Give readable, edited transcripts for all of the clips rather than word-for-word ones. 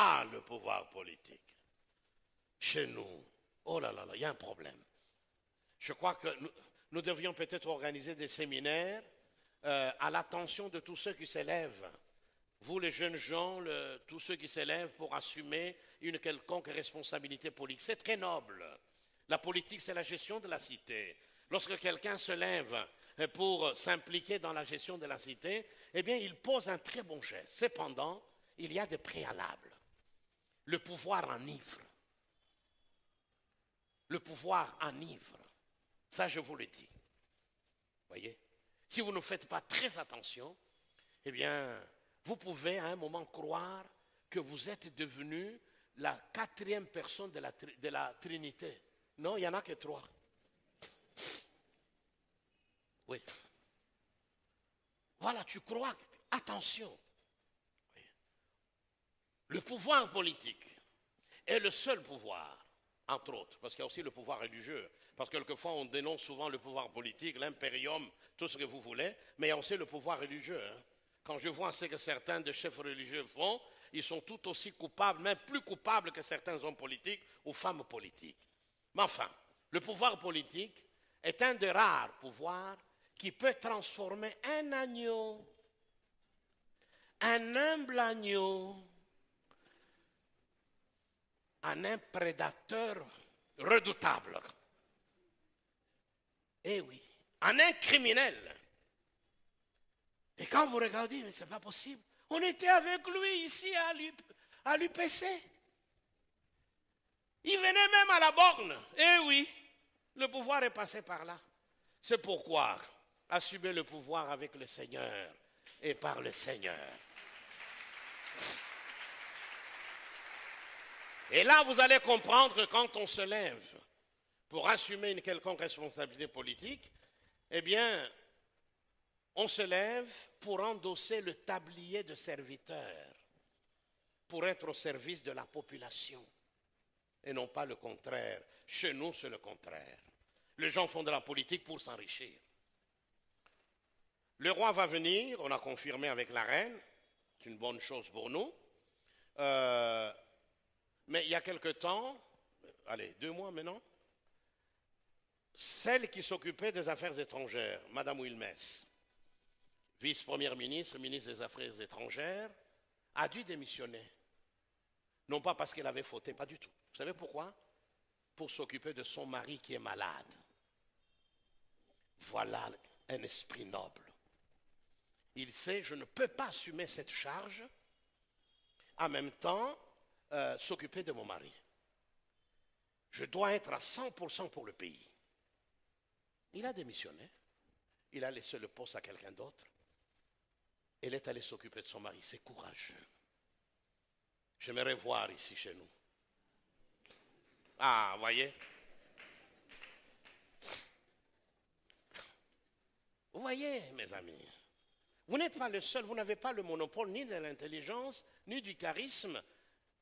Ah, le pouvoir politique. Chez nous, oh là là là, il y a un problème. Je crois que nous devrions peut-être organiser des séminaires à l'attention de tous ceux qui s'élèvent. Vous, les jeunes gens, tous ceux qui s'élèvent pour assumer une quelconque responsabilité politique. C'est très noble. La politique, c'est la gestion de la cité. Lorsque quelqu'un se lève pour s'impliquer dans la gestion de la cité, eh bien, il pose un très bon geste. Cependant, il y a des préalables. Le pouvoir enivre. Le pouvoir enivre. Ça, je vous le dis. Voyez? Si vous ne faites pas très attention, eh bien, vous pouvez à un moment croire que vous êtes devenu la quatrième personne de la Trinité. Non, il n'y en a que trois. Oui. Voilà, tu crois. Attention. Oui. Le pouvoir politique est le seul pouvoir, entre autres, parce qu'il y a aussi le pouvoir religieux. Parce que quelquefois, on dénonce souvent le pouvoir politique, l'impérium, tout ce que vous voulez, mais il y a aussi le pouvoir religieux. Hein. Quand je vois ce que certains de chefs religieux font, ils sont tout aussi coupables, même plus coupables que certains hommes politiques ou femmes politiques. Mais enfin, le pouvoir politique est un des rares pouvoirs qui peut transformer un agneau, un humble agneau, en un prédateur redoutable. Eh oui, en un criminel. Et quand vous regardez, mais ce n'est pas possible. On était avec lui ici à l'UPC. Il venait même à la borne. Eh oui, le pouvoir est passé par là. C'est pourquoi assumer le pouvoir avec le Seigneur et par le Seigneur. Et là, vous allez comprendre que quand on se lève pour assumer une quelconque responsabilité politique, eh bien, on se lève pour endosser le tablier de serviteur, pour être au service de la population, et non pas le contraire. Chez nous, c'est le contraire. Les gens font de la politique pour s'enrichir. Le roi va venir, on a confirmé avec la reine, c'est une bonne chose pour nous. Mais il y a quelque temps, allez, 2 mois maintenant, celle qui s'occupait des affaires étrangères, Madame Wilmès, vice-première ministre, ministre des Affaires étrangères, a dû démissionner. Non pas parce qu'elle avait fauté, pas du tout. Vous savez pourquoi? Pour s'occuper de son mari qui est malade. Voilà un esprit noble. Il sait, je ne peux pas assumer cette charge, en même temps, s'occuper de mon mari. Je dois être à 100% pour le pays. Il a démissionné. Il a laissé le poste à quelqu'un d'autre. Elle est allée s'occuper de son mari. C'est courageux. J'aimerais voir ici chez nous. Ah, voyez? Vous voyez, mes amis, vous n'êtes pas le seul, vous n'avez pas le monopole ni de l'intelligence, ni du charisme,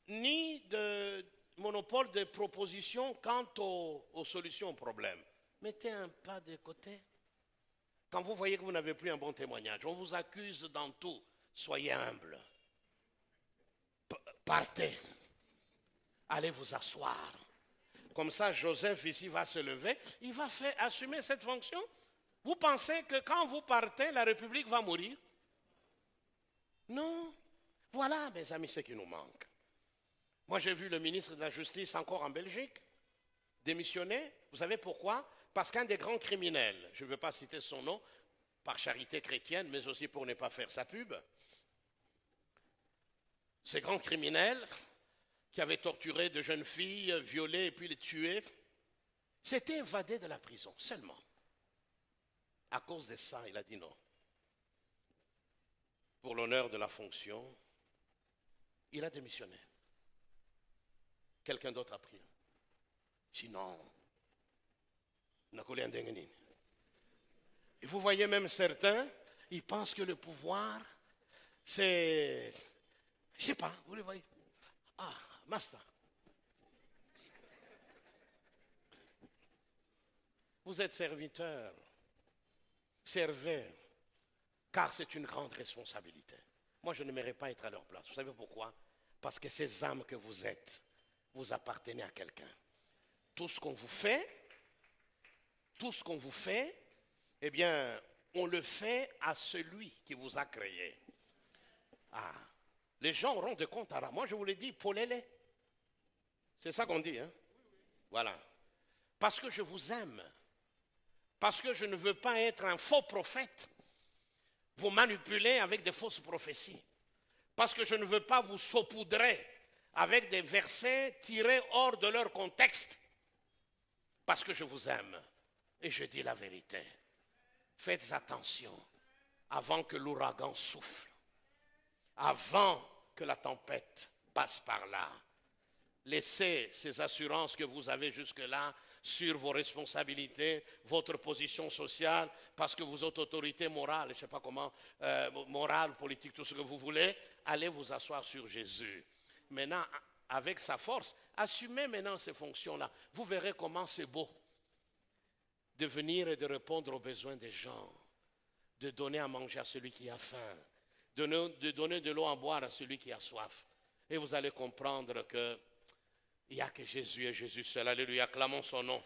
ni de monopole de propositions quant aux solutions aux problèmes. Mettez un pas de côté. Quand vous voyez que vous n'avez plus un bon témoignage, on vous accuse dans tout, soyez humble. Partez. Allez vous asseoir. Comme ça, Joseph ici va se lever, il va assumer cette fonction. Vous pensez que quand vous partez, la République va mourir? Non. Voilà, mes amis, ce qui nous manque. Moi, j'ai vu le ministre de la Justice encore en Belgique démissionner. Vous savez pourquoi? Parce qu'un des grands criminels, je ne veux pas citer son nom, par charité chrétienne, mais aussi pour ne pas faire sa pub, ces grands criminels qui avaient torturé de jeunes filles, violé et puis les tué, s'était évadé de la prison seulement. À cause de ça, il a dit non. Pour l'honneur de la fonction, il a démissionné. Quelqu'un d'autre a pris. Sinon, et vous voyez même certains, ils pensent que le pouvoir, c'est, je ne sais pas, vous le voyez. Ah, master. Vous êtes serviteur. Servez, car c'est une grande responsabilité. Moi, je n'aimerais pas être à leur place. Vous savez pourquoi? Parce que ces âmes que vous êtes, vous appartenez à quelqu'un. Tout ce qu'on vous fait, eh bien, on le fait à celui qui vous a créé. Ah, les gens auront de comptes à rendre. Moi, je vous l'ai dit, polez-les. C'est ça qu'on dit, hein? Voilà. Parce que je vous aime. Parce que je ne veux pas être un faux prophète. Vous manipuler avec des fausses prophéties. Parce que je ne veux pas vous saupoudrer avec des versets tirés hors de leur contexte. Parce que je vous aime. Et je dis la vérité. Faites attention avant que l'ouragan souffle. Avant que la tempête passe par là. Laissez ces assurances que vous avez jusque-là sur vos responsabilités, votre position sociale, parce que vous êtes autorité morale, je ne sais pas comment, morale, politique, tout ce que vous voulez, allez vous asseoir sur Jésus. Maintenant, avec sa force, assumez maintenant ces fonctions-là. Vous verrez comment c'est beau de venir et de répondre aux besoins des gens, de donner à manger à celui qui a faim, de donner de l'eau à boire à celui qui a soif. Et vous allez comprendre que il n'y a que Jésus et Jésus seul. Alléluia, acclamons son nom.